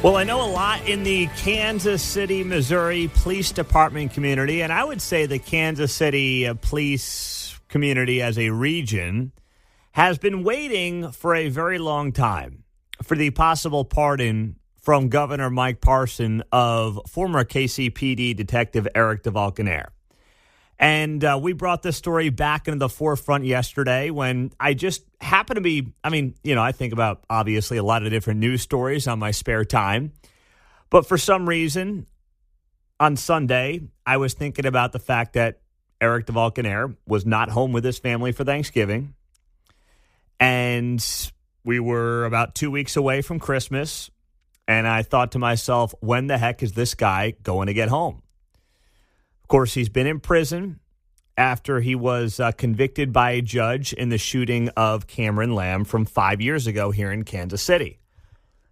Well, I know a lot in the Kansas City, Missouri Police Department community, and I would say the Kansas City police community as a region has been waiting for a very long time for the possible pardon from Governor Mike Parson of former KCPD Detective Eric DeValkenaere. And we brought this story back into the forefront yesterday when I just happened to be, I think about obviously a lot of different news stories on my spare time. But for some reason, on Sunday, I was thinking about the fact that Eric DeValkenaere was not home with his family for Thanksgiving. And we were about 2 weeks away from Christmas. And I thought to myself, when the heck is this guy going to get home? Of course, he's been in prison after he was convicted by a judge in the shooting of Cameron Lamb from 5 years ago here in Kansas City.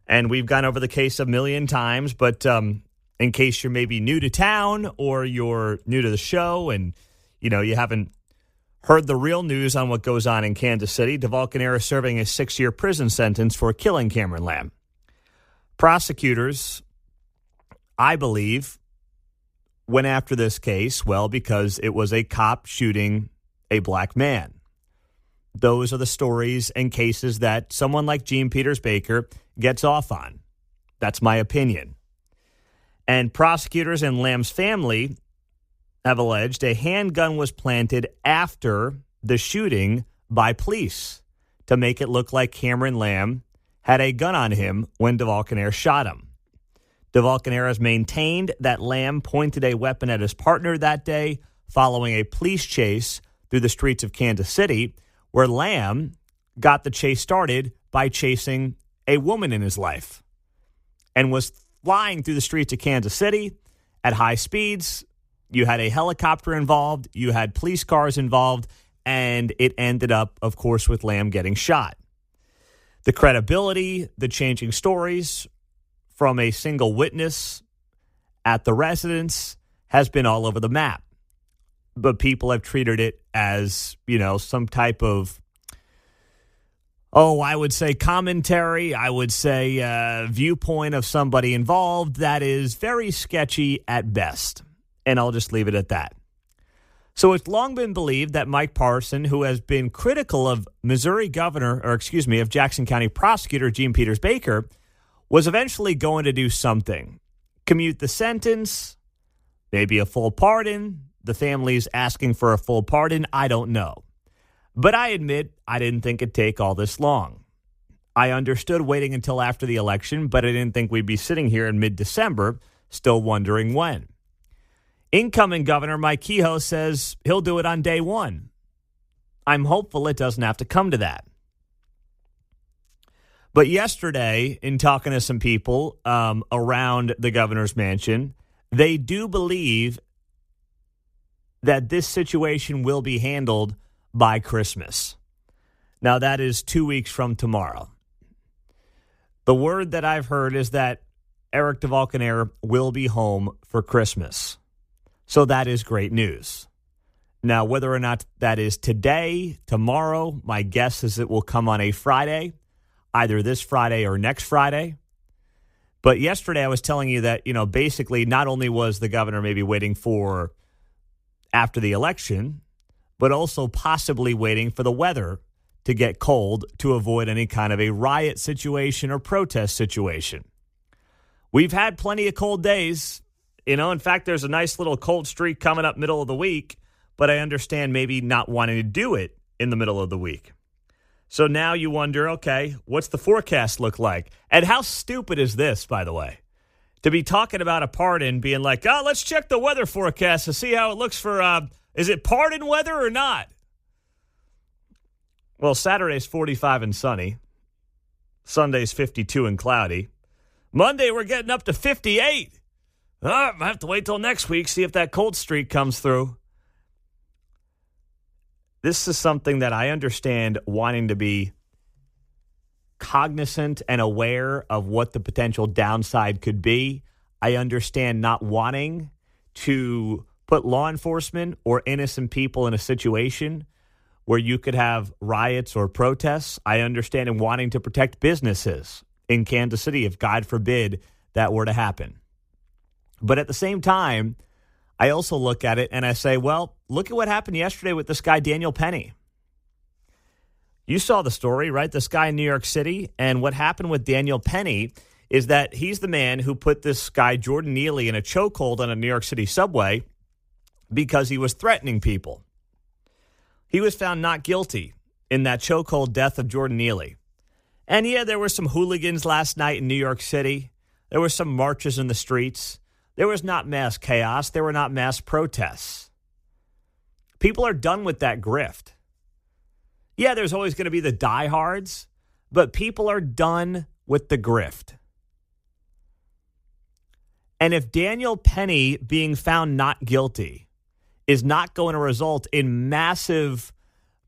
And we've gone over the case a million times, but in case you're maybe new to town or you're new to the show and, you haven't heard the real news on what goes on in Kansas City, DeValkenaere is serving a 6-year prison sentence for killing Cameron Lamb. Prosecutors, I believe, went after this case, well, because it was a cop shooting a black man. Those are the stories and cases that someone like Gene Peters Baker gets off on. That's my opinion. And prosecutors and Lamb's family have alleged a handgun was planted after the shooting by police to make it look like Cameron Lamb had a gun on him when DeValkenaere shot him. DeValkenaere has maintained that Lamb pointed a weapon at his partner that day following a police chase through the streets of Kansas City, where Lamb got the chase started by chasing a woman in his life and was flying through the streets of Kansas City at high speeds. You had a helicopter involved, you had police cars involved, and it ended up, of course, with Lamb getting shot. The credibility, the changing stories from a single witness at the residence has been all over the map. But people have treated it as, some type of, I would say commentary, I would say viewpoint of somebody involved that is very sketchy at best. And I'll just leave it at that. So it's long been believed that Mike Parson, who has been critical of of Jackson County prosecutor Gene Peters Baker, was eventually going to do something. Commute the sentence, maybe a full pardon. The family's asking for a full pardon. I don't know. But I admit I didn't think it'd take all this long. I understood waiting until after the election, but I didn't think we'd be sitting here in mid-December still wondering when. Incoming Governor Mike Kehoe says he'll do it on day one. I'm hopeful it doesn't have to come to that. But yesterday, in talking to some people around the governor's mansion, they do believe that this situation will be handled by Christmas. Now, that is 2 weeks from tomorrow. The word that I've heard is that Eric DeValkenaere will be home for Christmas. So that is great news. Now, whether or not that is today, tomorrow, my guess is it will come on a Friday, either this Friday or next Friday. But yesterday I was telling you that, basically not only was the governor maybe waiting for after the election, but also possibly waiting for the weather to get cold to avoid any kind of a riot situation or protest situation. We've had plenty of cold days. In fact, there's a nice little cold streak coming up middle of the week, but I understand maybe not wanting to do it in the middle of the week. So now you wonder, okay, what's the forecast look like? And how stupid is this, by the way? To be talking about a pardon, being like, let's check the weather forecast to see how it looks for, is it pardon weather or not? Well, Saturday's 45 and sunny. Sunday's 52 and cloudy. Monday, we're getting up to 58. I have to wait till next week, see if that cold streak comes through. This is something that I understand wanting to be cognizant and aware of what the potential downside could be. I understand not wanting to put law enforcement or innocent people in a situation where you could have riots or protests. I understand in wanting to protect businesses in Kansas City if, God forbid, that were to happen. But at the same time, I also look at it and I say, well, look at what happened yesterday with this guy, Daniel Penny. You saw the story, right? This guy in New York City. And what happened with Daniel Penny is that he's the man who put this guy, Jordan Neely, in a chokehold on a New York City subway because he was threatening people. He was found not guilty in that chokehold death of Jordan Neely. And yeah, there were some hooligans last night in New York City. There were some marches in the streets. There was not mass chaos. There were not mass protests. People are done with that grift. Yeah, there's always going to be the diehards, but people are done with the grift. And if Daniel Penny being found not guilty is not going to result in massive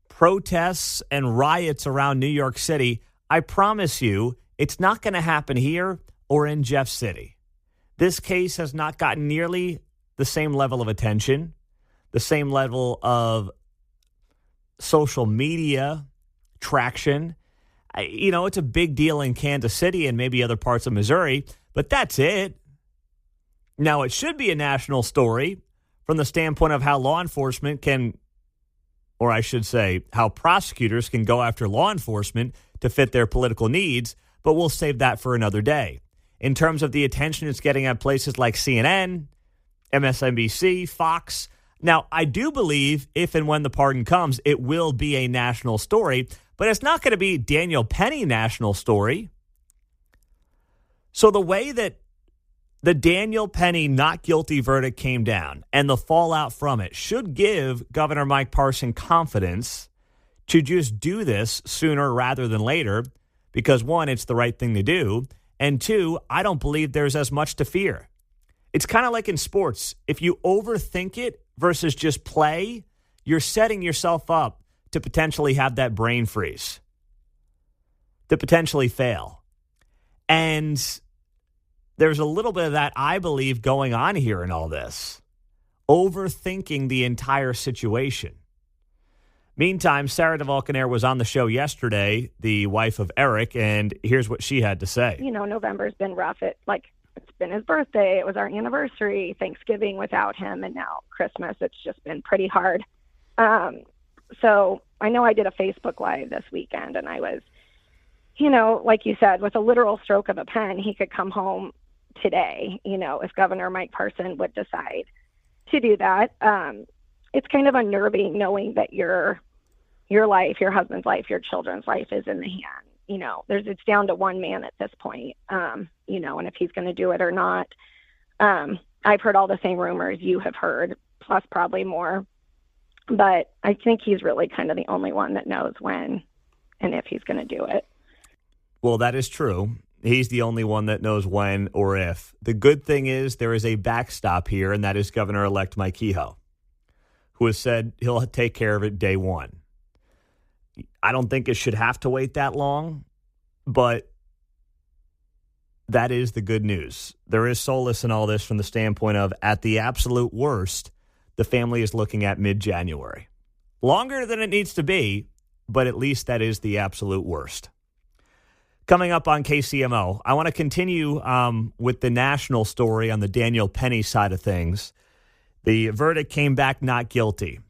protests and riots around New York City, I promise you it's not going to happen here or in Jeff City. This case has not gotten nearly the same level of attention, the same level of social media traction. It's a big deal in Kansas City and maybe other parts of Missouri, but that's it. Now, it should be a national story from the standpoint of how law enforcement can, or I should say, how prosecutors can go after law enforcement to fit their political needs, but we'll save that for another day. In terms of the attention it's getting at places like CNN, MSNBC, Fox. Now, I do believe if and when the pardon comes, it will be a national story, but it's not going to be Daniel Penny national story. So the way that the Daniel Penny not guilty verdict came down and the fallout from it should give Governor Mike Parson confidence to just do this sooner rather than later because, one, it's the right thing to do, and two, I don't believe there's as much to fear. It's kind of like in sports. If you overthink it versus just play, you're setting yourself up to potentially have that brain freeze, to potentially fail. And there's a little bit of that, I believe, going on here in all this. Overthinking the entire situation. Meantime, Sarah DeValkenaere was on the show yesterday, the wife of Eric, and here's what she had to say. November's been rough. It's been his birthday. It was our anniversary, Thanksgiving without him, and now Christmas. It's just been pretty hard. So I know I did a Facebook Live this weekend, and I was, like you said, with a literal stroke of a pen, he could come home today, if Governor Mike Parson would decide to do that. It's kind of unnerving knowing that your life, your husband's life, your children's life is in the hand. It's down to one man at this point, and if he's going to do it or not. I've heard all the same rumors you have heard, plus probably more. But I think he's really kind of the only one that knows when and if he's going to do it. Well, that is true. He's the only one that knows when or if. The good thing is there is a backstop here, and that is Governor-elect Mike Kehoe, who has said he'll take care of it day one. I don't think it should have to wait that long, but that is the good news. There is solace in all this from the standpoint of, at the absolute worst, the family is looking at mid-January. Longer than it needs to be, but at least that is the absolute worst. Coming up on KCMO, I want to continue with the national story on the Daniel Penny side of things. The verdict came back not guilty.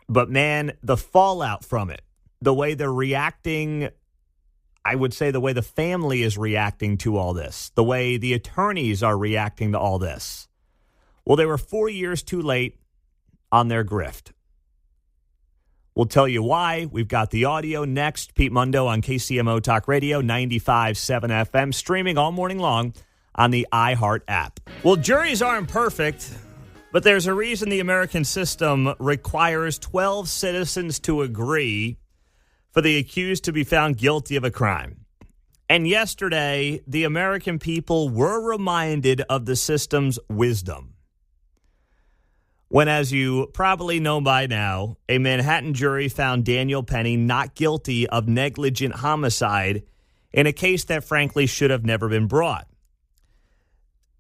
But, man, the fallout from it, the way they're reacting, I would say the way the family is reacting to all this, the way the attorneys are reacting to all this. Well, they were 4 years too late on their grift. We'll tell you why. We've got the audio next. Pete Mundo on KCMO Talk Radio, 95.7 FM, streaming all morning long on the iHeart app. Well, juries aren't perfect, but there's a reason the American system requires 12 citizens to agree for the accused to be found guilty of a crime. And yesterday, the American people were reminded of the system's wisdom. When, as you probably know by now, a Manhattan jury found Daniel Penny not guilty of negligent homicide in a case that frankly should have never been brought.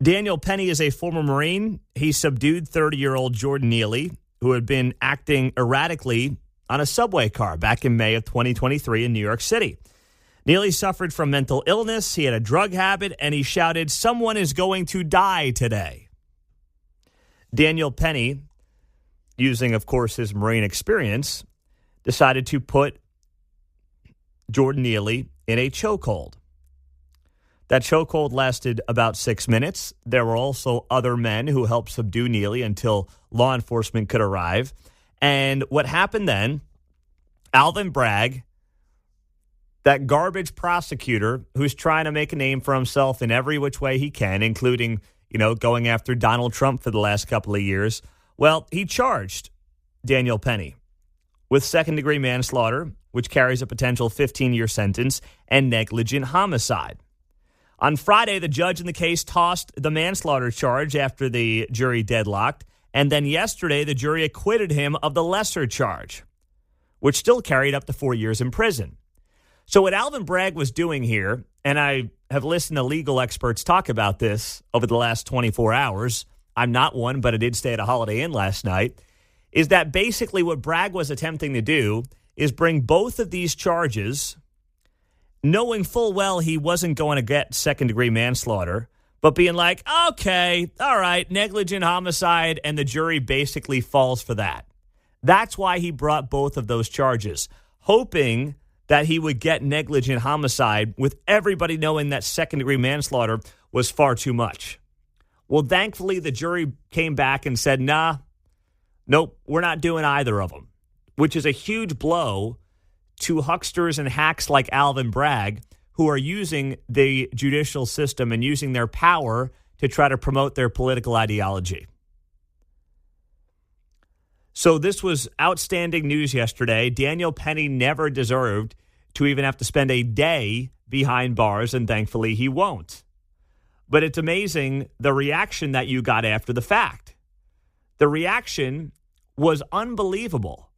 Daniel Penny is a former Marine. He subdued 30-year-old Jordan Neely, who had been acting erratically on a subway car back in May of 2023 in New York City. Neely suffered from mental illness, he had a drug habit, and he shouted, "Someone is going to die today." Daniel Penny, using, of course, his Marine experience, decided to put Jordan Neely in a chokehold. That chokehold lasted about 6 minutes. There were also other men who helped subdue Neely until law enforcement could arrive. And what happened then, Alvin Bragg, that garbage prosecutor who's trying to make a name for himself in every which way he can, including, going after Donald Trump for the last couple of years, well, he charged Daniel Penny with second-degree manslaughter, which carries a potential 15-year sentence, and negligent homicide. On Friday, the judge in the case tossed the manslaughter charge after the jury deadlocked, and then yesterday the jury acquitted him of the lesser charge, which still carried up to 4 years in prison. So what Alvin Bragg was doing here, and I have listened to legal experts talk about this over the last 24 hours, I'm not one, but I did stay at a Holiday Inn last night, is that basically what Bragg was attempting to do is bring both of these charges, knowing full well he wasn't going to get second-degree manslaughter, but being like, okay, all right, negligent homicide, and the jury basically falls for that. That's why he brought both of those charges, hoping that he would get negligent homicide with everybody knowing that second-degree manslaughter was far too much. Well, thankfully, the jury came back and said, nope, we're not doing either of them, which is a huge blow to hucksters and hacks like Alvin Bragg, who are using the judicial system and using their power to try to promote their political ideology. So this was outstanding news yesterday. Daniel Penny never deserved to even have to spend a day behind bars, and thankfully he won't. But it's amazing the reaction that you got after the fact. The reaction was unbelievable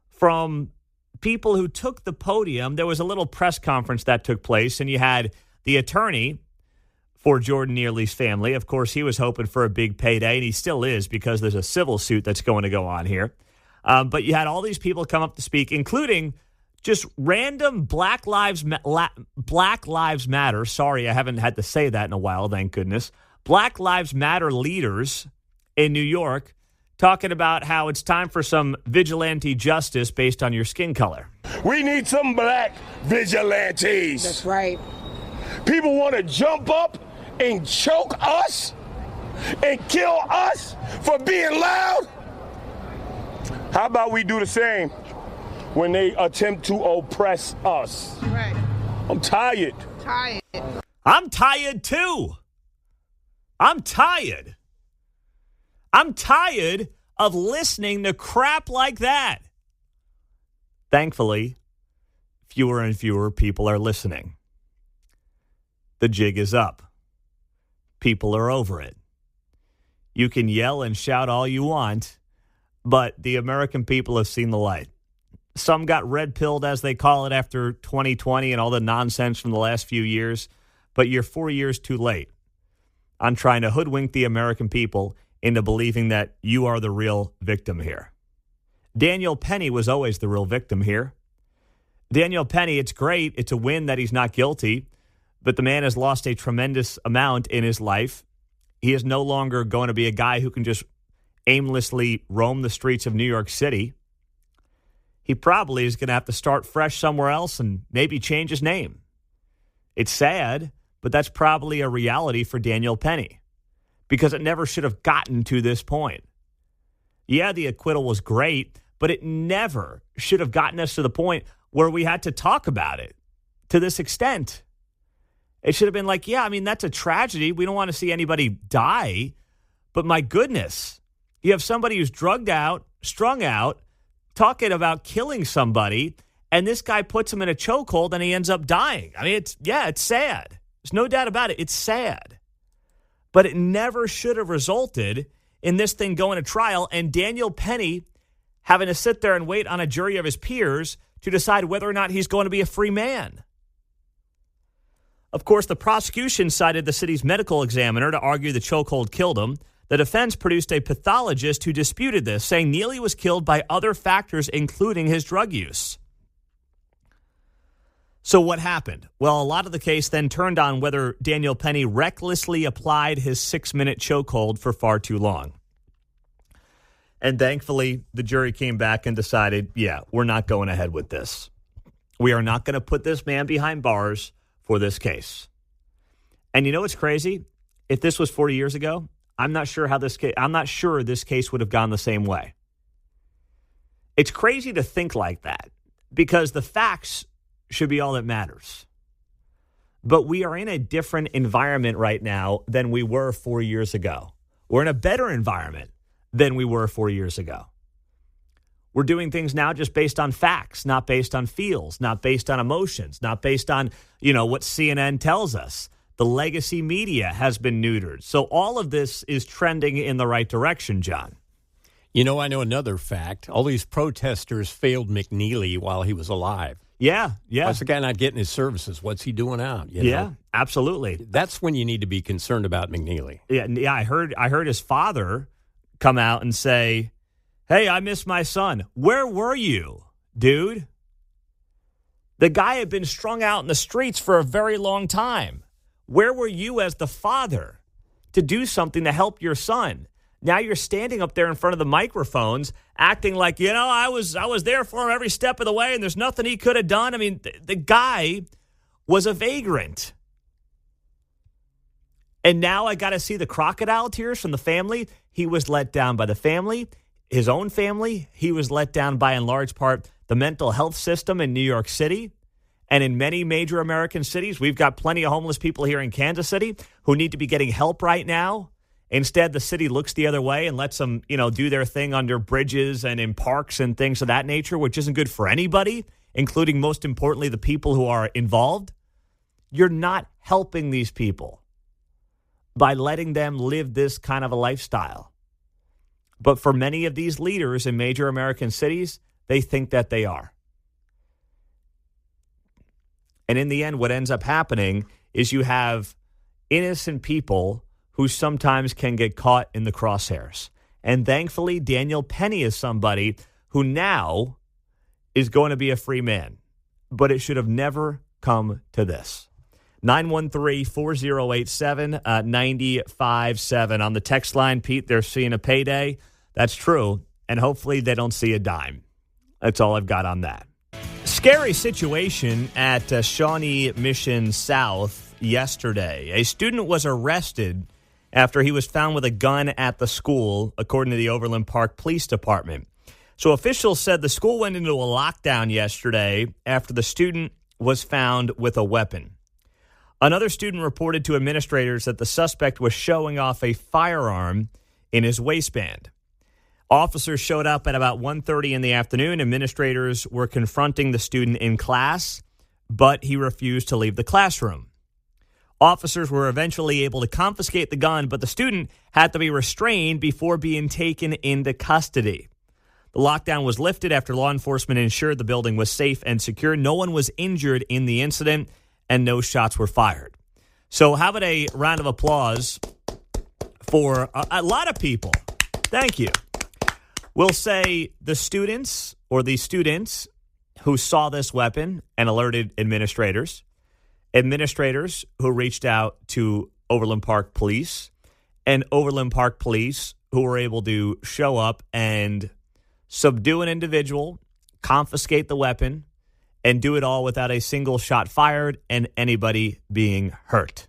from people who took the podium. There was a little press conference that took place, and you had the attorney for Jordan Neely's family. Of course, he was hoping for a big payday, and he still is because there's a civil suit that's going to go on here. But you had all these people come up to speak, including just random Black Lives Matter. Sorry, I haven't had to say that in a while, thank goodness. Black Lives Matter leaders in New York talking about how it's time for some vigilante justice based on your skin color. We need some black vigilantes. That's right. People want to jump up and choke us and kill us for being loud. How about we do the same when they attempt to oppress us? Right. I'm tired. I'm tired too. I'm tired of listening to crap like that. Thankfully, fewer and fewer people are listening. The jig is up. People are over it. You can yell and shout all you want, but the American people have seen the light. Some got red-pilled, as they call it, after 2020 and all the nonsense from the last few years, but you're 4 years too late on trying to hoodwink the American people into believing that you are the real victim here. Daniel Penny was always the real victim here. Daniel Penny, it's great. It's a win that he's not guilty, but the man has lost a tremendous amount in his life. He is no longer going to be a guy who can just aimlessly roam the streets of New York City. He probably is going to have to start fresh somewhere else and maybe change his name. It's sad, but that's probably a reality for Daniel Penny, because it never should have gotten to this point. Yeah, the acquittal was great, but it never should have gotten us to the point where we had to talk about it to this extent. It should have been like, yeah, I mean, that's a tragedy. We don't want to see anybody die. But my goodness, you have somebody who's drugged out, strung out, talking about killing somebody, and this guy puts him in a chokehold and he ends up dying. I mean, it's sad. There's no doubt about it. It's sad. But it never should have resulted in this thing going to trial and Daniel Penny having to sit there and wait on a jury of his peers to decide whether or not he's going to be a free man. Of course, the prosecution cited the city's medical examiner to argue the chokehold killed him. The defense produced a pathologist who disputed this, saying Neely was killed by other factors, including his drug use. So what happened? Well, a lot of the case then turned on whether Daniel Penny recklessly applied his 6-minute chokehold for far too long. And thankfully, the jury came back and decided, yeah, we're not going ahead with this. We are not going to put this man behind bars for this case. And you know what's crazy? If this was 40 years ago, I'm not sure this case would have gone the same way. It's crazy to think like that because the facts should be all that matters. But we are in a different environment right now than we were 4 years ago. We're in a better environment than we were 4 years ago. We're doing things now just based on facts, not based on feels, not based on emotions, not based on, what CNN tells us. The legacy media has been neutered. So all of this is trending in the right direction, John. I know another fact. All these protesters failed McNeely while he was alive. Yeah. Why's the guy not getting his services? What's he doing out? Yeah, absolutely. That's when you need to be concerned about McNeely. Yeah. I heard his father come out and say, "Hey, I miss my son. Where were you, dude?" The guy had been strung out in the streets for a very long time. Where were you as the father to do something to help your son? Now you're standing up there in front of the microphones acting like, I was there for him every step of the way and there's nothing he could have done. I mean, the guy was a vagrant. And now I got to see the crocodile tears from the family. He was let down by the family, his own family. He was let down by, in large part, the mental health system in New York City. And in many major American cities, we've got plenty of homeless people here in Kansas City who need to be getting help right now. Instead, the city looks the other way and lets them, do their thing under bridges and in parks and things of that nature, which isn't good for anybody, including, most importantly, the people who are involved. You're not helping these people by letting them live this kind of a lifestyle. But for many of these leaders in major American cities, they think that they are. And in the end, what ends up happening is you have innocent people who sometimes can get caught in the crosshairs. And thankfully, Daniel Penny is somebody who now is going to be a free man. But it should have never come to this. 913-4087-957. On the text line, Pete, they're seeing a payday. That's true. And hopefully they don't see a dime. That's all I've got on that. Scary situation at Shawnee Mission South yesterday. A student was arrested after he was found with a gun at the school, according to the Overland Park Police Department. So officials said the school went into a lockdown yesterday after the student was found with a weapon. Another student reported to administrators that the suspect was showing off a firearm in his waistband. Officers showed up at about 1:30 in the afternoon. Administrators were confronting the student in class, but he refused to leave the classroom. Officers were eventually able to confiscate the gun, but the student had to be restrained before being taken into custody. The lockdown was lifted after law enforcement ensured the building was safe and secure. No one was injured in the incident, and no shots were fired. So how about a round of applause for a lot of people? Thank you. We'll say the students who saw this weapon and alerted administrators who reached out to Overland Park Police, and Overland Park Police who were able to show up and subdue an individual, confiscate the weapon, and do it all without a single shot fired and anybody being hurt.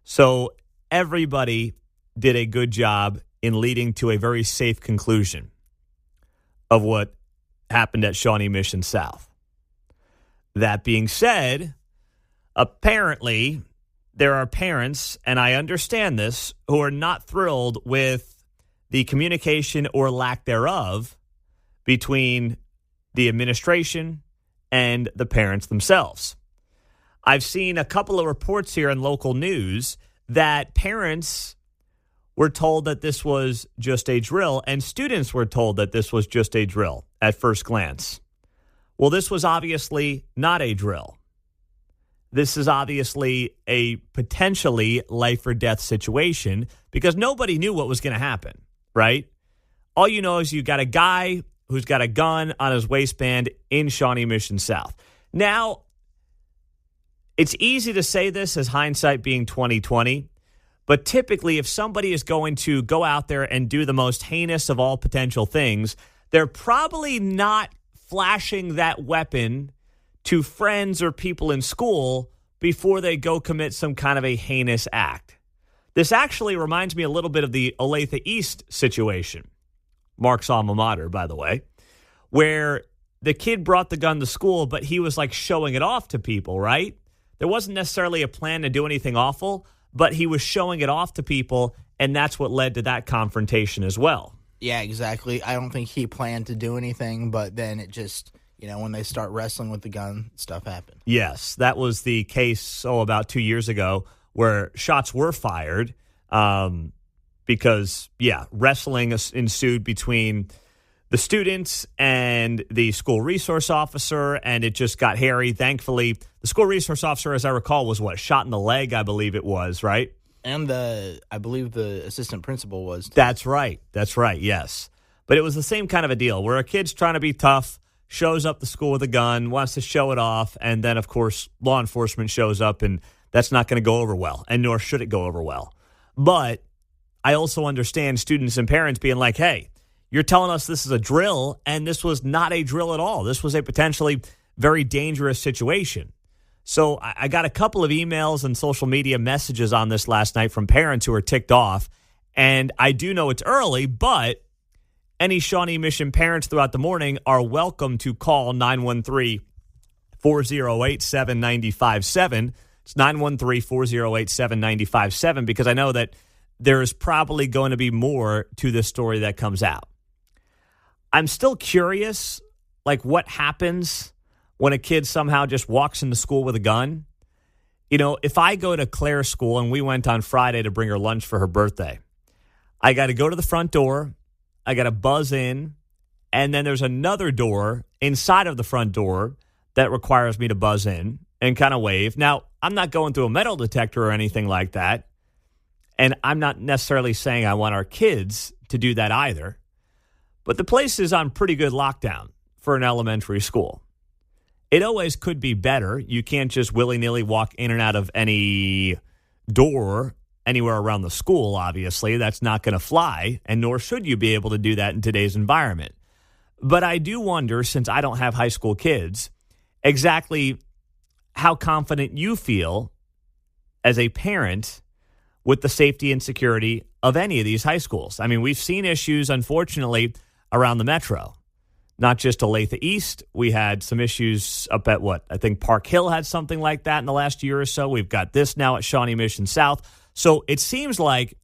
So everybody did a good job in leading to a very safe conclusion of what happened at Shawnee Mission South. That being said, apparently there are parents, and I understand this, who are not thrilled with the communication or lack thereof between the administration and the parents themselves. I've seen a couple of reports here in local news that parents were told that this was just a drill, and students were told that this was just a drill at first glance. Well, this was obviously not a drill. This is obviously a potentially life or death situation because nobody knew what was going to happen, right? All you know is you got a guy who's got a gun on his waistband in Shawnee Mission South. Now, It's easy to say this as hindsight being 2020, but typically if somebody is going to go out there and do the most heinous of all potential things, they're probably not flashing that weapon to friends or people in school before they go commit some kind of a heinous act. This actually reminds me a little bit of the Olathe East situation, Mark's alma mater, by the way, where the kid brought the gun to school, but he was like showing it off to people, right? There wasn't necessarily a plan to do anything awful, but he was showing it off to people, and that's what led to that confrontation as well. Yeah, exactly. I don't think he planned to do anything, but then it just, when they start wrestling with the gun, stuff happened. Yes, that was the case, about 2 years ago, where shots were fired because, wrestling ensued between the students and the school resource officer, and it just got hairy. Thankfully, the school resource officer, as I recall, was shot in the leg, I believe it was, right? And I believe the assistant principal was too. That's right, yes. But it was the same kind of a deal where a kid's trying to be tough, shows up to school with a gun, wants to show it off, and then, of course, law enforcement shows up, and that's not going to go over well, and nor should it go over well. But I also understand students and parents being like, hey, you're telling us this is a drill, and this was not a drill at all. This was a potentially very dangerous situation. So I got a couple of emails and social media messages on this last night from parents who are ticked off, and I do know it's early, but any Shawnee Mission parents throughout the morning are welcome to call 913-408-7957. It's 913-408-7957 because I know that there is probably going to be more to this story that comes out. I'm still curious, what happens when a kid somehow just walks into school with a gun? If I go to Claire's school and we went on Friday to bring her lunch for her birthday, I got to go to the front door, I got to buzz in, and then there's another door inside of the front door that requires me to buzz in and kind of wave. Now, I'm not going through a metal detector or anything like that, and I'm not necessarily saying I want our kids to do that either. But the place is on pretty good lockdown for an elementary school. It always could be better. You can't just willy-nilly walk in and out of any door anywhere around the school, obviously. That's not going to fly, and nor should you be able to do that in today's environment. But I do wonder, since I don't have high school kids, exactly how confident you feel as a parent with the safety and security of any of these high schools. I mean, we've seen issues, unfortunately, around the metro. Not just Olathe East. We had some issues up at I think Park Hill had something like that in the last year or so. We've got this now at Shawnee Mission South. So it seems like,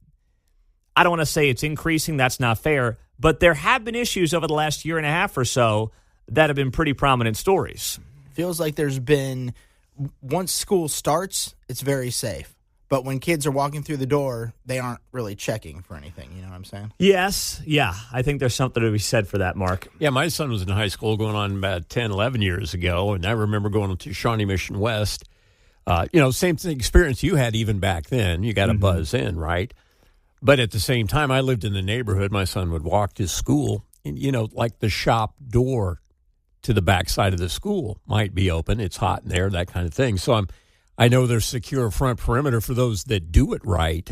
I don't want to say it's increasing, that's not fair, but there have been issues over the last year and a half or so that have been pretty prominent stories. Feels like there's been, once school starts, it's very safe. But when kids are walking through the door, they aren't really checking for anything. You know what I'm saying? Yes. Yeah. I think there's something to be said for that, Mark. Yeah, my son was in high school going on about 10, 11 years ago, and I remember going to Shawnee Mission West. Same experience you had even back then. You got to buzz in, right? But at the same time, I lived in the neighborhood. My son would walk to school, and, like the shop door to the backside of the school might be open. It's hot in there, that kind of thing. So I know there's secure front perimeter for those that do it right.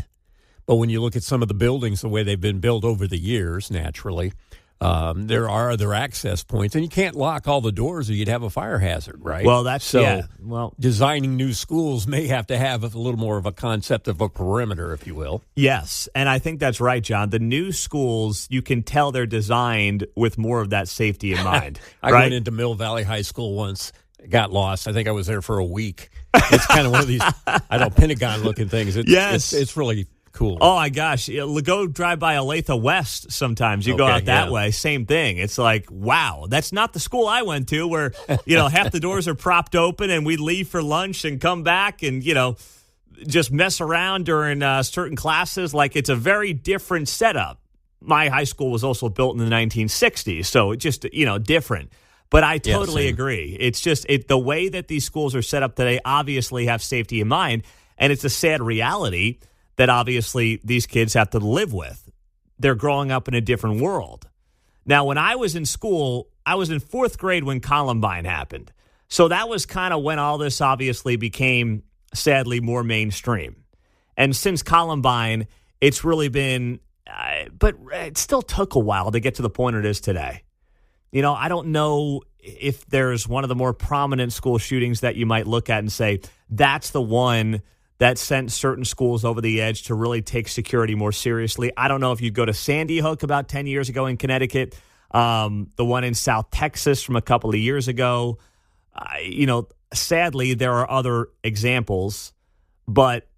But when you look at some of the buildings, the way they've been built over the years, naturally, there are other access points. And you can't lock all the doors or you'd have a fire hazard, right? Well, that's so. Yeah. Well, designing new schools may have to have a little more of a concept of a perimeter, if you will. Yes, and I think that's right, John. The new schools, you can tell they're designed with more of that safety in mind. I went into Mill Valley High School once. Got lost. I think I was there for a week. It's kind of one of these, Pentagon-looking things. It's really cool. Oh, my gosh. Go drive by Olathe West sometimes. You go out that way. Same thing. It's like, wow, that's not the school I went to where, half the doors are propped open and we'd leave for lunch and come back and, just mess around during certain classes. Like, it's a very different setup. My high school was also built in the 1960s, so it's just, different. But I totally agree. It's just the way that these schools are set up today obviously have safety in mind, and it's a sad reality that obviously these kids have to live with. They're growing up in a different world. Now, when I was in school, I was in fourth grade when Columbine happened. So that was kind of when all this obviously became, sadly, more mainstream. And since Columbine, it's really been, but it still took a while to get to the point it is today. You know, I don't know if there's one of the more prominent school shootings that you might look at and say, that's the one that sent certain schools over the edge to really take security more seriously. I don't know if you'd go to Sandy Hook about 10 years ago in Connecticut, the one in South Texas from a couple of years ago. Sadly, there are other examples, but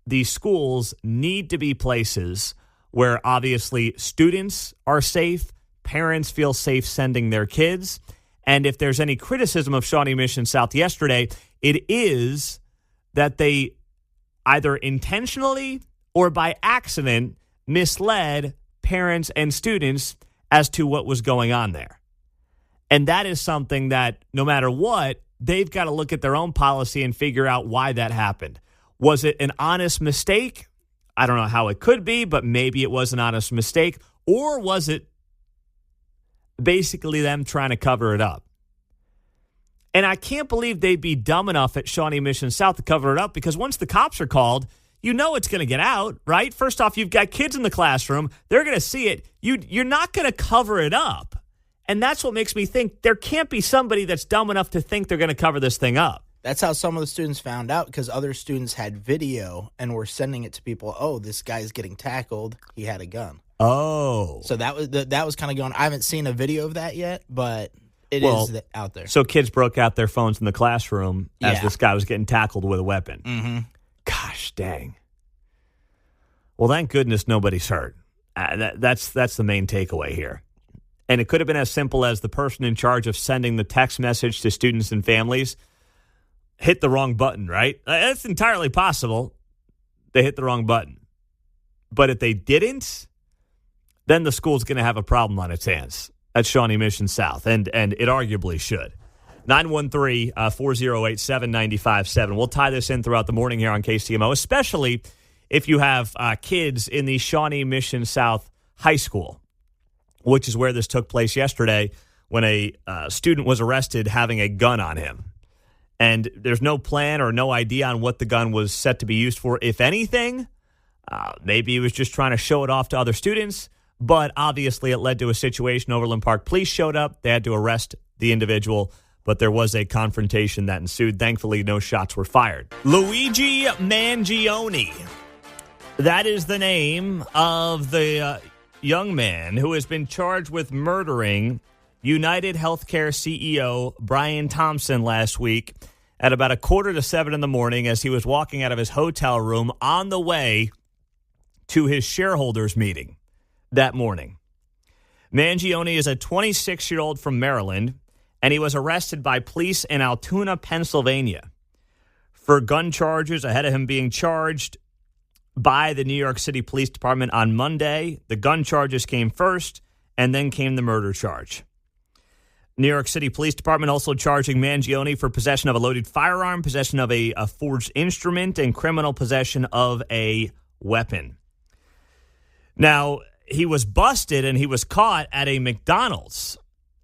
these schools need to be places where obviously students are safe, parents feel safe sending their kids. And if there's any criticism of Shawnee Mission South yesterday, it is that they either intentionally or by accident misled parents and students as to what was going on there. And that is something that no matter what, they've got to look at their own policy and figure out why that happened. Was it an honest mistake? I don't know how it could be, but maybe it was an honest mistake. Or was it basically them trying to cover it up? And I can't believe they'd be dumb enough at Shawnee Mission South to cover it up, because once the cops are called, you know it's going to get out, right? First off, you've got kids in the classroom. They're going to see it. You're not going to cover it up. And that's what makes me think there can't be somebody that's dumb enough to think they're going to cover this thing up. That's how some of the students found out, because other students had video and were sending it to people. Oh, this guy's getting tackled. He had a gun. Oh. So that was kind of going. I haven't seen a video of that yet, but it is out there. So kids broke out their phones in the classroom as this guy was getting tackled with a weapon. Mm-hmm. Gosh, dang. Well, thank goodness nobody's hurt. That's the main takeaway here. And it could have been as simple as the person in charge of sending the text message to students and families hit the wrong button, right? That's entirely possible. They hit the wrong button. But if they didn't, then the school's going to have a problem on its hands at Shawnee Mission South, and it arguably should. 913-408-7957. We'll tie this in throughout the morning here on KCMO, especially if you have kids in the Shawnee Mission South High School, which is where this took place yesterday when a student was arrested having a gun on him. And there's no plan or no idea on what the gun was set to be used for, if anything. Maybe he was just trying to show it off to other students. But obviously it led to a situation. Overland Park Police showed up. They had to arrest the individual, but there was a confrontation that ensued. Thankfully, no shots were fired. Luigi Mangione. That is the name of the young man who has been charged with murdering United Healthcare CEO Brian Thompson last week at about 6:45 in the morning as he was walking out of his hotel room on the way to his shareholders meeting that morning. Mangione is a 26-year-old from Maryland, and he was arrested by police in Altoona, Pennsylvania, for gun charges ahead of him being charged by the New York City Police Department on Monday. The gun charges came first, and then came the murder charge. New York City Police Department also charging Mangione for possession of a loaded firearm, possession of a forged instrument, and criminal possession of a weapon. Now, he was busted and he was caught at a McDonald's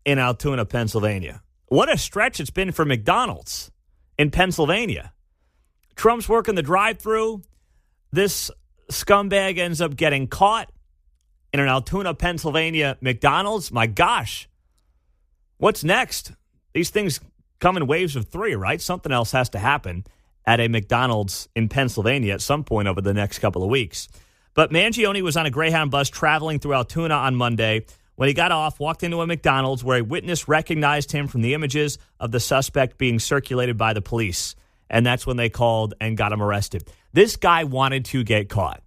in Altoona, Pennsylvania. What a stretch it's been for McDonald's in Pennsylvania. Trump's working the drive-thru. This scumbag ends up getting caught in an Altoona, Pennsylvania McDonald's. My gosh. What's next? These things come in waves of 3, right? Something else has to happen at a McDonald's in Pennsylvania at some point over the next couple of weeks. But Mangione was on a Greyhound bus traveling through Altoona on Monday. When he got off, walked into a McDonald's where a witness recognized him from the images of the suspect being circulated by the police. And that's when they called and got him arrested. This guy wanted to get caught.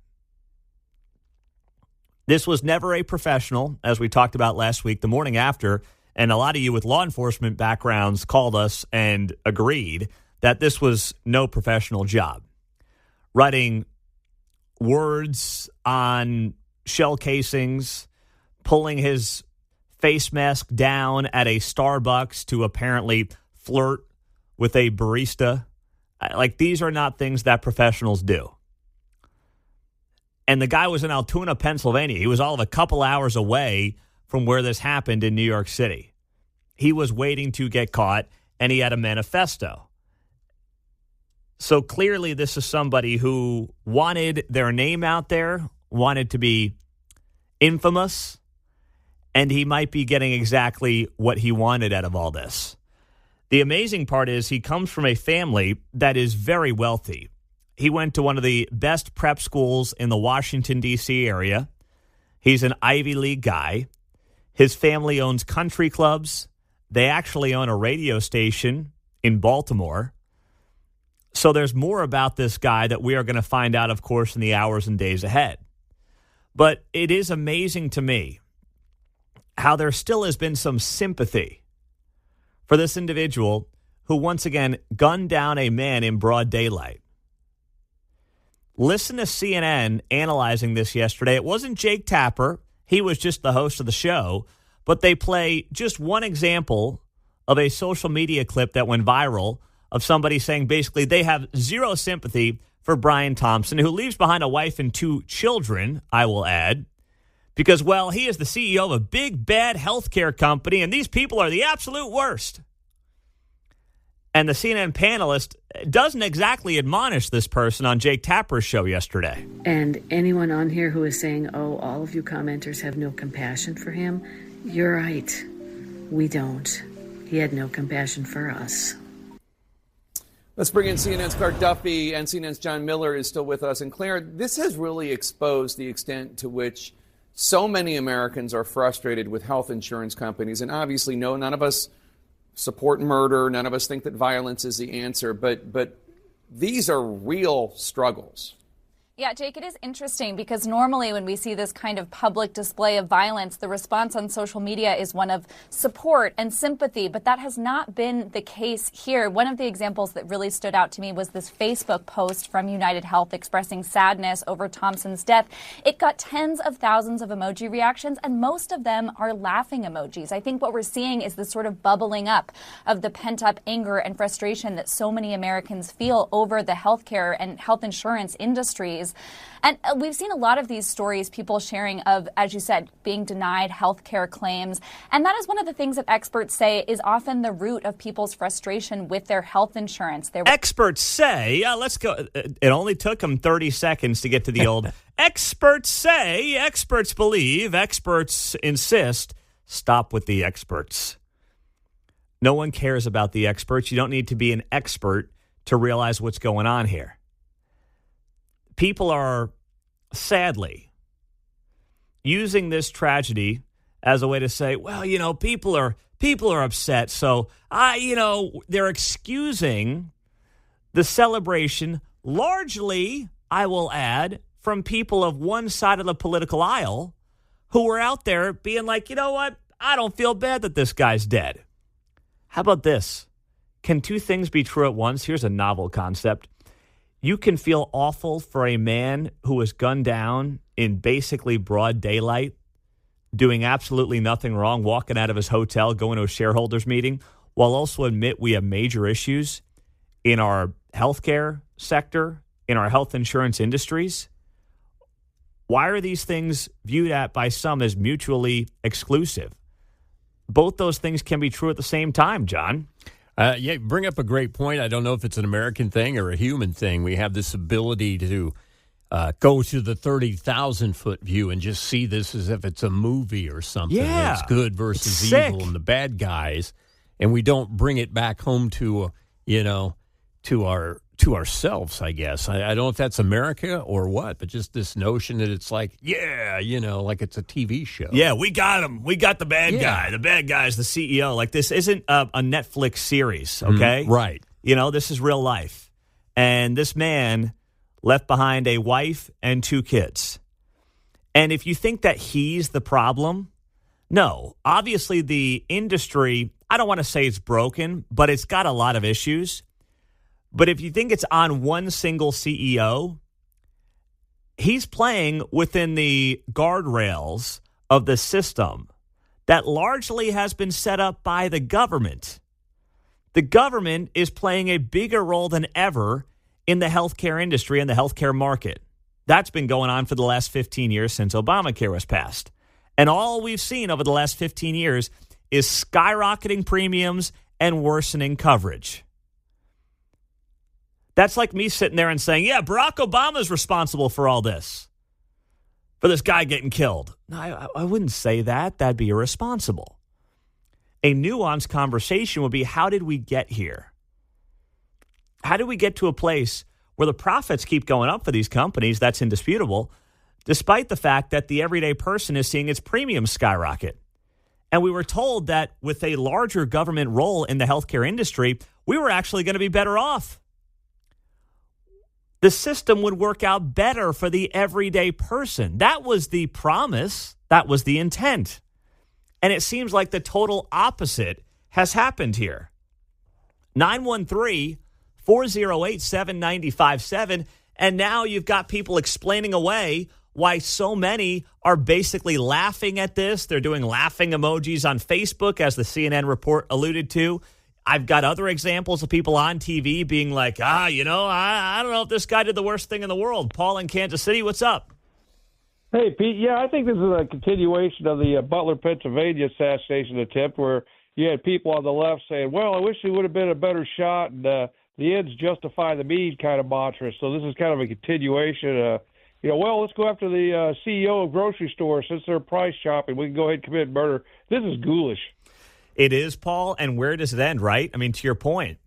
This was never a professional, as we talked about last week, the morning after. And a lot of you with law enforcement backgrounds called us and agreed that this was no professional job. Writing words on shell casings, pulling his face mask down at a Starbucks to apparently flirt with a barista. Like, these are not things that professionals do. And the guy was in Altoona, Pennsylvania. He was all of a couple hours away from where this happened in New York City. He was waiting to get caught, and he had a manifesto. So clearly this is somebody who wanted their name out there, wanted to be infamous, and he might be getting exactly what he wanted out of all this. The amazing part is he comes from a family that is very wealthy. He went to one of the best prep schools in the Washington, D.C. area. He's an Ivy League guy. His family owns country clubs. They actually own a radio station in Baltimore. So there's more about this guy that we are going to find out, of course, in the hours and days ahead. But it is amazing to me how there still has been some sympathy for this individual who, once again, gunned down a man in broad daylight. Listen to CNN analyzing this yesterday. It wasn't Jake Tapper. He was just the host of the show. But they play just one example of a social media clip that went viral of somebody saying basically they have zero sympathy for Brian Thompson, who leaves behind a wife and 2 children, I will add, because, well, he is the CEO of a big, bad healthcare company, and these people are the absolute worst. And the CNN panelist doesn't exactly admonish this person on Jake Tapper's show yesterday. And anyone on here who is saying, oh, all of you commenters have no compassion for him, you're right. We don't. He had no compassion for us. Let's bring in CNN's Clark Duffy, and CNN's John Miller is still with us. And Claire, this has really exposed the extent to which so many Americans are frustrated with health insurance companies. And obviously, no, none of us support murder. None of us think that violence is the answer. But these are real struggles. Yeah, Jake, it is interesting because normally when we see this kind of public display of violence, the response on social media is one of support and sympathy, but that has not been the case here. One of the examples that really stood out to me was this Facebook post from United Health expressing sadness over Thompson's death. It got tens of thousands of emoji reactions, and most of them are laughing emojis. I think what we're seeing is this sort of bubbling up of the pent-up anger and frustration that so many Americans feel over the healthcare and health insurance industries. And we've seen a lot of these stories, people sharing of, as you said, being denied health care claims. And that is one of the things that experts say is often the root of people's frustration with their health insurance. Experts say, let's go. It only took them 30 seconds to get to the old experts say, experts believe, experts insist. Stop with the experts. No one cares about the experts. You don't need to be an expert to realize what's going on here. People are, sadly, using this tragedy as a way to say, well, you know, people are upset. So, they're excusing the celebration largely, I will add, from people of one side of the political aisle who were out there being like, you know what? I don't feel bad that this guy's dead. How about this? Can 2 things be true at once? Here's a novel concept. You can feel awful for a man who was gunned down in basically broad daylight, doing absolutely nothing wrong, walking out of his hotel, going to a shareholders meeting, while also admit we have major issues in our healthcare sector, in our health insurance industries. Why are these things viewed at by some as mutually exclusive? Both those things can be true at the same time, John. Yeah, bring up a great point. I don't know if it's an American thing or a human thing. We have this ability to go to the 30,000-foot view and just see this as if it's a movie or something. Yeah. It's good versus It's evil sick. and the bad guys. And we don't bring it back home to ourselves, I guess. I don't know if that's America or what, but just this notion that it's like, like it's a TV show. Yeah, we got him. We got the bad guy. The bad guy's the CEO. Like, this isn't a Netflix series, okay? Right. You know, this is real life. And this man left behind a wife and 2 kids. And if you think that he's the problem, no. Obviously, the industry, I don't want to say it's broken, but it's got a lot of issues. But if you think it's on one single CEO, he's playing within the guardrails of the system that largely has been set up by the government. The government is playing a bigger role than ever in the healthcare industry and the healthcare market. That's been going on for the last 15 years since Obamacare was passed. And all we've seen over the last 15 years is skyrocketing premiums and worsening coverage. That's like me sitting there and saying, yeah, Barack Obama's responsible for all this, for this guy getting killed. No, I wouldn't say that. That'd be irresponsible. A nuanced conversation would be, how did we get here? How did we get to a place where the profits keep going up for these companies? That's indisputable, despite the fact that the everyday person is seeing its premiums skyrocket. And we were told that with a larger government role in the healthcare industry, we were actually going to be better off. The system would work out better for the everyday person. That was the promise. That was the intent. And it seems like the total opposite has happened here. 913-408-7957. And now you've got people explaining away why so many are basically laughing at this. They're doing laughing emojis on Facebook, as the CNN report alluded to. I've got other examples of people on TV being like, I don't know if this guy did the worst thing in the world. Paul in Kansas City, what's up? Hey, Pete. Yeah, I think this is a continuation of the Butler, Pennsylvania assassination attempt, where you had people on the left saying, well, I wish it would have been a better shot, and the ends justify the means kind of mantra. So this is kind of a continuation. Let's go after the CEO of grocery stores since they're price shopping. We can go ahead and commit murder. This is ghoulish. It is, Paul, and where does it end, right? I mean, to your point,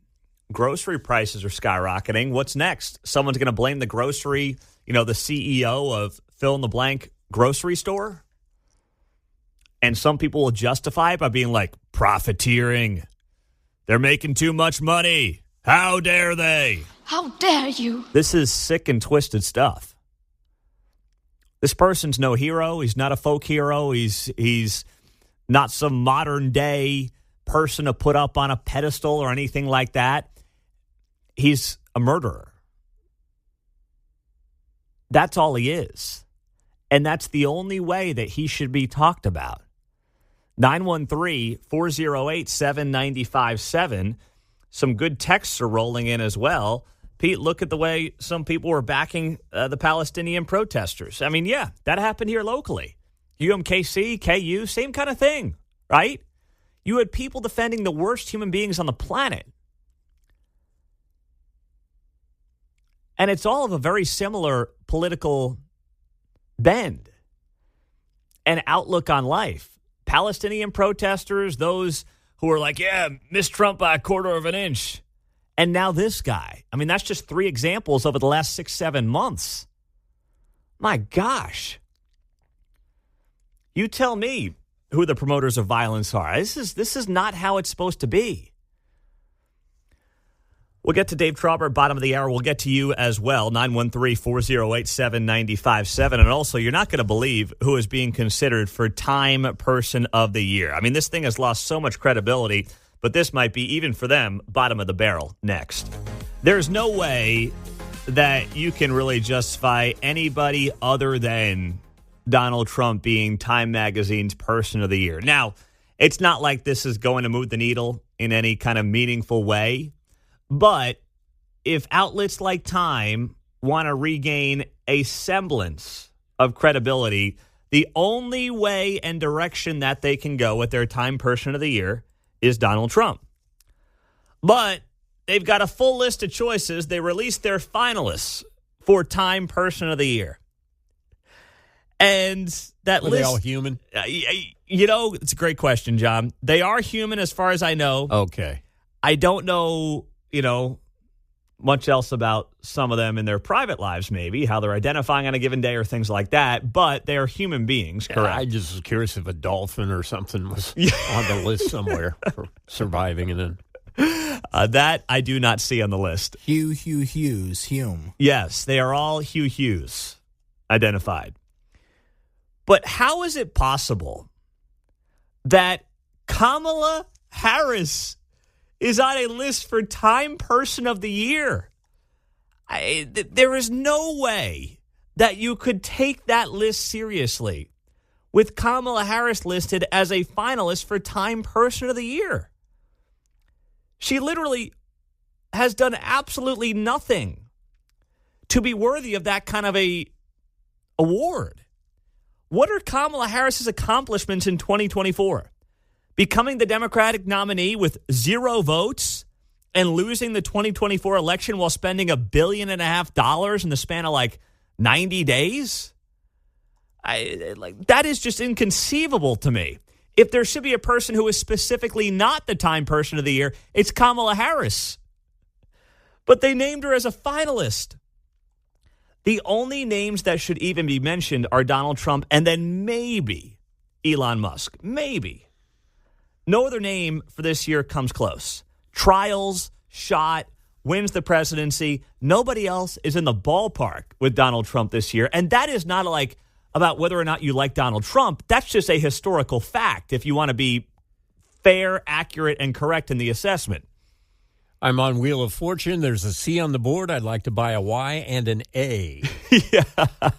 grocery prices are skyrocketing. What's next? Someone's going to blame the grocery, the CEO of fill-in-the-blank grocery store? And some people will justify it by being like, profiteering. They're making too much money. How dare they? How dare you? This is sick and twisted stuff. This person's no hero. He's not a folk hero. He's not some modern day person to put up on a pedestal or anything like that. He's a murderer. That's all he is. And that's the only way that he should be talked about. 913-408-7957. Some good texts are rolling in as well. Pete, look at the way some people were backing the Palestinian protesters. I mean, yeah, that happened here locally. UMKC, KU, same kind of thing, right? You had people defending the worst human beings on the planet. And it's all of a very similar political bend and outlook on life. Palestinian protesters, those who are like, yeah, miss Trump by a quarter of an inch. And now this guy. I mean, that's just 3 examples over the last 6-7 months. My gosh. You tell me who the promoters of violence are. This is not how it's supposed to be. We'll get to Dave Trauber, bottom of the hour. We'll get to you as well, 913-408-7957. And also, you're not going to believe who is being considered for Time Person of the Year. I mean, this thing has lost so much credibility, but this might be, even for them, bottom of the barrel next. There's no way that you can really justify anybody other than Donald Trump being Time Magazine's Person of the Year. Now, it's not like this is going to move the needle in any kind of meaningful way. But if outlets like Time want to regain a semblance of credibility, the only way and direction that they can go with their Time Person of the Year is Donald Trump. But they've got a full list of choices. They released their finalists for Time Person of the Year. And that Are list... they all human? It's a great question, John. They are human as far as I know. Okay. I don't know... much else about some of them in their private lives, maybe, how they're identifying on a given day or things like that, but they are human beings, correct? I just was curious if a dolphin or something was on the list somewhere for surviving. And then that I do not see on the list. Hugh Hughes, Hume. Yes, they are all Hugh Hughes identified. But how is it possible that Kamala Harris is on a list for Time Person of the Year? There is no way that you could take that list seriously with Kamala Harris listed as a finalist for Time Person of the Year. She literally has done absolutely nothing to be worthy of that kind of a award. What are Kamala Harris's accomplishments in 2024? Becoming the Democratic nominee with 0 votes and losing the 2024 election while spending $1.5 billion in the span of like 90 days? That is just inconceivable to me. If there should be a person who is specifically not the Time Person of the Year, it's Kamala Harris. But they named her as a finalist. The only names that should even be mentioned are Donald Trump and then maybe Elon Musk. Maybe. No other name for this year comes close. Trials, shot, wins the presidency. Nobody else is in the ballpark with Donald Trump this year. And that is not like about whether or not you like Donald Trump. That's just a historical fact if you want to be fair, accurate, and correct in the assessment. I'm on Wheel of Fortune. There's a C on the board. I'd like to buy a Y and an A. Yeah.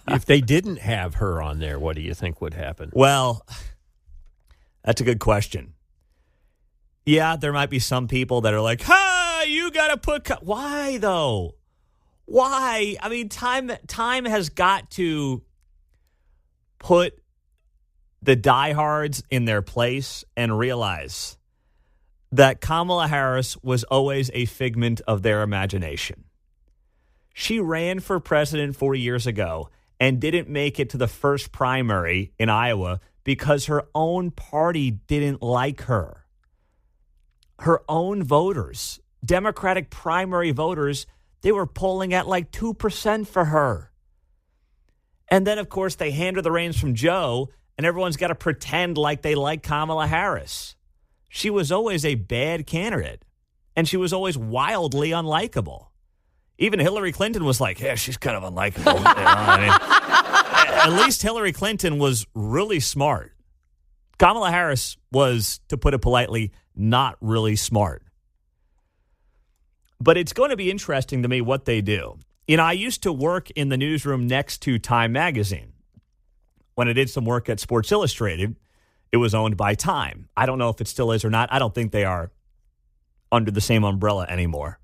If they didn't have her on there, what do you think would happen? Well, that's a good question. Yeah, there might be some people that are like, you got to put... Why, though? Why? I mean, time has got to put the diehards in their place and realize that Kamala Harris was always a figment of their imagination. She ran for president 4 years ago and didn't make it to the first primary in Iowa because her own party didn't like her. Her own voters, Democratic primary voters, they were polling at like 2% for her. And then, of course, they hand her the reins from Joe, and everyone's got to pretend like they like Kamala Harris. She was always a bad candidate, and she was always wildly unlikable. Even Hillary Clinton was like, yeah, she's kind of unlikable. At least Hillary Clinton was really smart. Kamala Harris was, to put it politely, not really smart. But it's going to be interesting to me what they do. You know, I used to work in the newsroom next to Time Magazine. When I did some work at Sports Illustrated, it was owned by Time. I don't know if it still is or not. I don't think they are under the same umbrella anymore.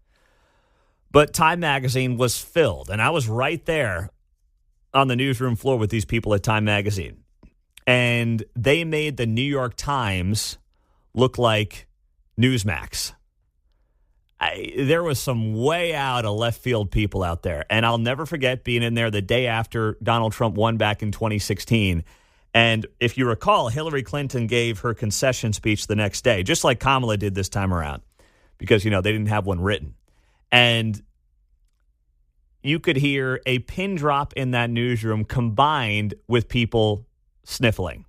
But Time Magazine was filled, and I was right there on the newsroom floor with these people at Time Magazine. And they made the New York Times look like Newsmax. There was some way out of left field people out there. And I'll never forget being in there the day after Donald Trump won back in 2016. And if you recall, Hillary Clinton gave her concession speech the next day, just like Kamala did this time around, because, you know, they didn't have one written. And you could hear a pin drop in that newsroom combined with people sniffling,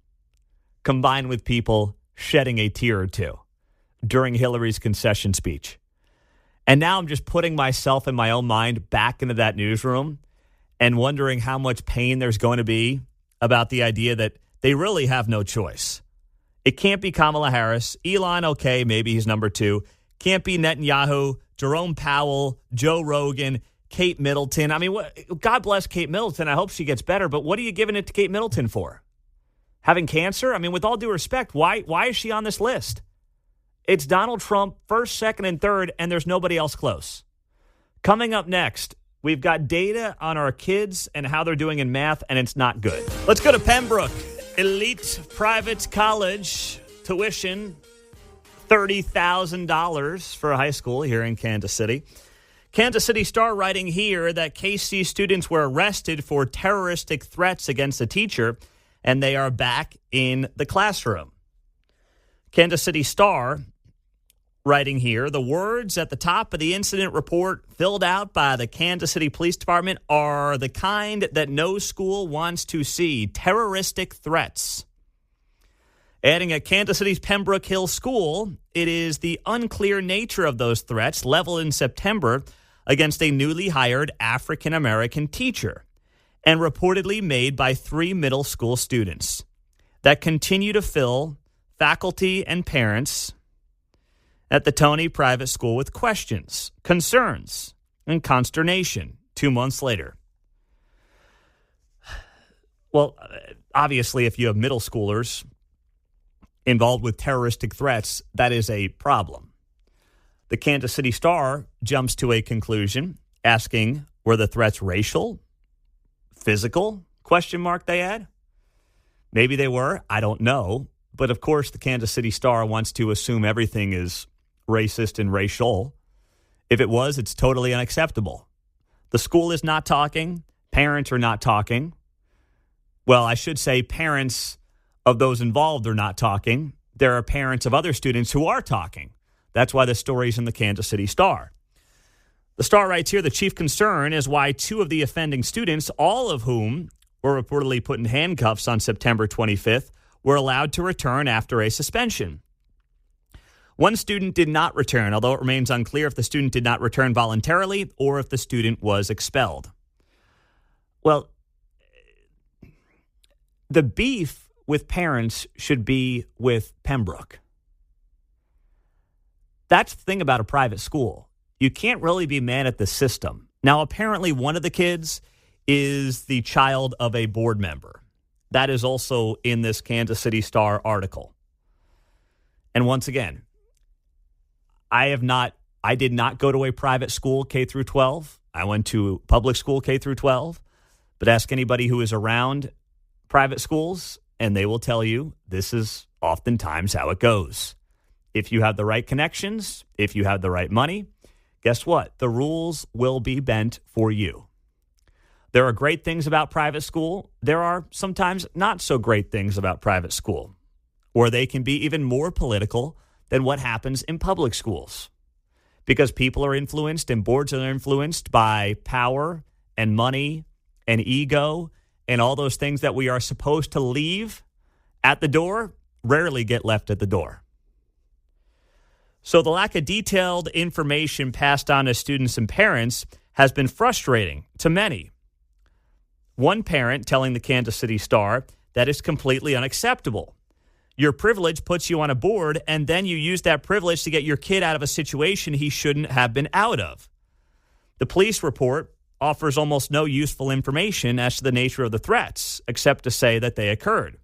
combined with people shedding a tear or two during Hillary's concession speech. And now I'm just putting myself in my own mind back into that newsroom and wondering how much pain there's going to be about the idea that they really have no choice. It can't be Kamala Harris. Elon, okay, maybe he's number 2. Can't be Netanyahu, Jerome Powell, Joe Rogan, Kate Middleton. I mean, God bless Kate Middleton. I hope she gets better. But what are you giving it to Kate Middleton for? Having cancer? I mean, with all due respect, why is she on this list? It's Donald Trump, first, second, and third, and there's nobody else close. Coming up next, we've got data on our kids and how they're doing in math, and it's not good. Let's go to Pembroke. Elite private college tuition, $30,000 for a high school here in Kansas City. Kansas City Star writing here that KC students were arrested for terroristic threats against a teacher, and they are back in the classroom. Kansas City Star writing here, the words at the top of the incident report filled out by the Kansas City Police Department are the kind that no school wants to see: terroristic threats. Adding at Kansas City's Pembroke Hill School, it is the unclear nature of those threats leveled in September against a newly hired African-American teacher and reportedly made by 3 middle school students that continue to fill faculty and parents at the Tony Private School with questions, concerns, and consternation 2 months later. Well, obviously, if you have middle schoolers involved with terroristic threats, that is a problem. The Kansas City Star jumps to a conclusion, asking, were the threats racial, physical, ? They add. Maybe they were. I don't know. But, of course, the Kansas City Star wants to assume everything is racist and racial. If it was, it's totally unacceptable. The school is not talking. Parents are not talking. Well, I should say parents of those involved are not talking. There are parents of other students who are talking. That's why the story's in the Kansas City Star. The Star writes here, the chief concern is why two of the offending students, all of whom were reportedly put in handcuffs on September 25th, were allowed to return after a suspension. One student did not return, although it remains unclear if the student did not return voluntarily or if the student was expelled. Well, the beef with parents should be with Pembroke. That's the thing about a private school. You can't really be mad at the system. Now, apparently one of the kids is the child of a board member. That is also in this Kansas City Star article. And once again, I did not go to a private school K through 12. I went to public school K through 12. But ask anybody who is around private schools, and they will tell you this is oftentimes how it goes. If you have the right connections, if you have the right money, guess what? The rules will be bent for you. There are great things about private school. There are sometimes not so great things about private school, or they can be even more political than what happens in public schools because people are influenced and boards are influenced by power and money and ego and all those things that we are supposed to leave at the door rarely get left at the door. So the lack of detailed information passed on to students and parents has been frustrating to many. One parent telling the Kansas City Star that is completely unacceptable. Your privilege puts you on a board, and then you use that privilege to get your kid out of a situation he shouldn't have been out of. The police report offers almost no useful information as to the nature of the threats, except to say that they occurred.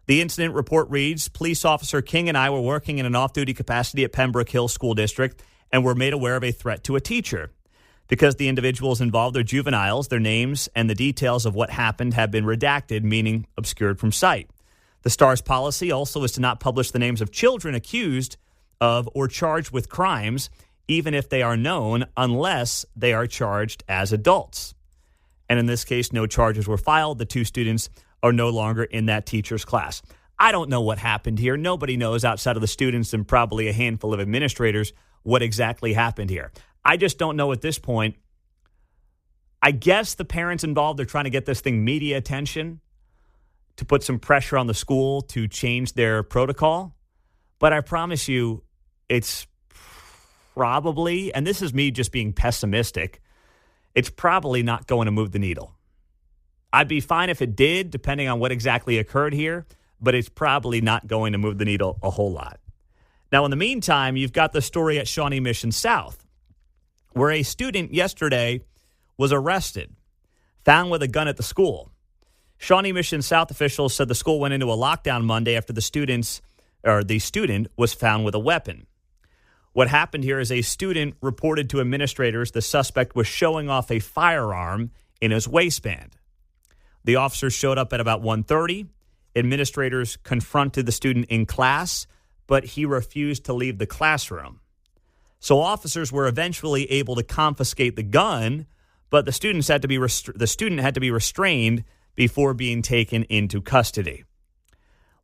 The incident report reads, Police Officer King and I were working in an off-duty capacity at Pembroke Hill School District and were made aware of a threat to a teacher. Because the individuals involved are juveniles, their names and the details of what happened have been redacted, meaning obscured from sight. The Star's policy also is to not publish the names of children accused of or charged with crimes, even if they are known, unless they are charged as adults. And in this case, no charges were filed. The two students are no longer in that teacher's class. I don't know what happened here. Nobody knows outside of the students and probably a handful of administrators what exactly happened here. I just don't know at this point. I guess the parents involved are trying to get this thing media attention to put some pressure on the school to change their protocol. But I promise you, it's probably, and this is me just being pessimistic, it's probably not going to move the needle. I'd be fine if it did, depending on what exactly occurred here, but it's probably not going to move the needle a whole lot. Now, in the meantime, you've got the story at Shawnee Mission South, where a student yesterday was arrested, found with a gun at the school. Shawnee Mission South officials said the school went into a lockdown Monday after the student was found with a weapon. What happened here is a student reported to administrators the suspect was showing off a firearm in his waistband. The officers showed up at about 1:30. Administrators confronted the student in class, but he refused to leave the classroom. So officers were eventually able to confiscate the gun, but the student had to be restrained before being taken into custody.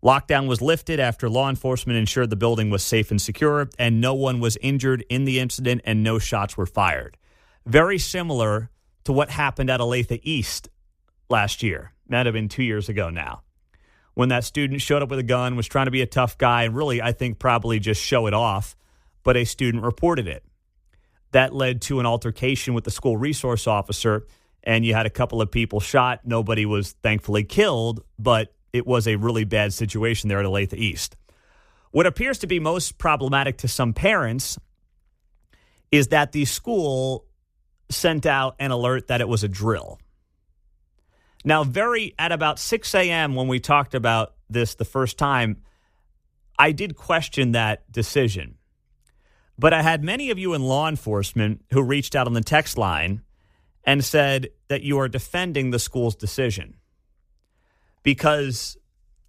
Lockdown was lifted after law enforcement ensured the building was safe and secure, and no one was injured in the incident and no shots were fired. Very similar to what happened at Olathe East last year. That had been 2 years ago now, when that student showed up with a gun, was trying to be a tough guy, and really, I think, probably just show it off, but a student reported it. That led to an altercation with the school resource officer, and you had a couple of people shot. Nobody was thankfully killed, but it was a really bad situation there at Olathe East. What appears to be most problematic to some parents is that the school sent out an alert that it was a drill. Now, at about 6 a.m. when we talked about this the first time, I did question that decision. But I had many of you in law enforcement who reached out on the text line and said that you are defending the school's decision. Because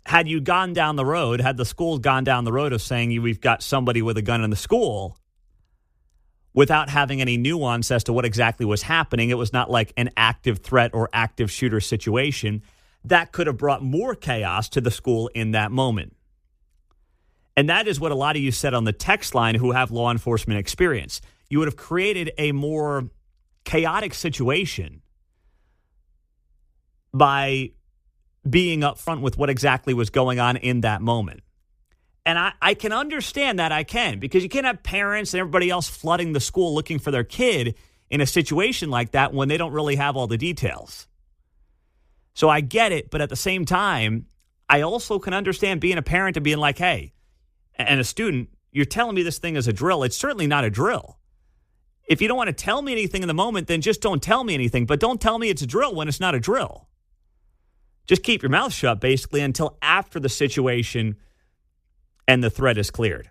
had you gone down the road, had the school gone down the road of saying we've got somebody with a gun in the school without having any nuance as to what exactly was happening, it was not like an active threat or active shooter situation, that could have brought more chaos to the school in that moment. And that is what a lot of you said on the text line who have law enforcement experience. You would have created a more chaotic situation by being upfront with what exactly was going on in that moment. And I can understand that, I can, because you can't have parents and everybody else flooding the school looking for their kid in a situation like that when they don't really have all the details. So I get it, but at the same time, I also can understand being a parent and being like, hey, and a student, you're telling me this thing is a drill. It's certainly not a drill. If you don't want to tell me anything in the moment, then just don't tell me anything, but don't tell me it's a drill when it's not a drill. Just keep your mouth shut, basically, until after the situation and the threat is cleared.